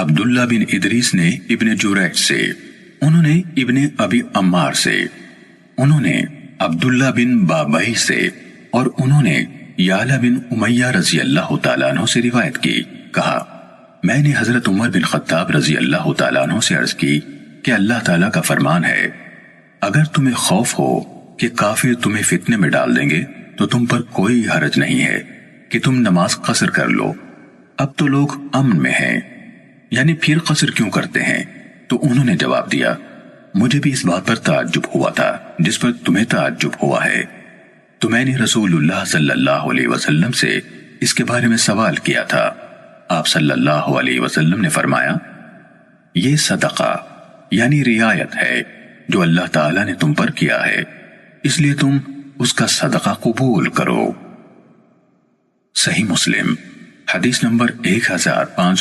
عبداللہ بن ادریس نے ابن جریج سے، انہوں نے ابن ابی عمار سے، انہوں نے عبداللہ بن بابئی سے، اور انہوں نے یعلا بن امیہ رضی اللہ تعالیٰ عنہ سے روایت کی، کہا میں نے حضرت عمر بن خطاب رضی اللہ تعالیٰ عنہ سے عرض کی کہ اللہ تعالیٰ کا فرمان ہے، اگر تمہیں خوف ہو کہ کافر تمہیں فتنے میں ڈال دیں گے تو تم پر کوئی حرج نہیں ہے کہ تم نماز قصر کر لو، اب تو لوگ امن میں ہیں، یعنی پھر قصر کیوں کرتے ہیں؟ تو انہوں نے جواب دیا مجھے بھی اس بات پر تعجب ہوا تھا جس پر تمہیں تعجب ہوا ہے، تو میں نے رسول اللہ صلی اللہ علیہ وسلم سے اس کے بارے میں سوال کیا تھا۔ آپ صلی اللہ علیہ وسلم نے فرمایا یہ صدقہ یعنی رعایت ہے جو اللہ تعالیٰ نے تم پر کیا ہے، اس لیے تم اس کا صدقہ قبول کرو۔ صحیح مسلم حدیث نمبر 1500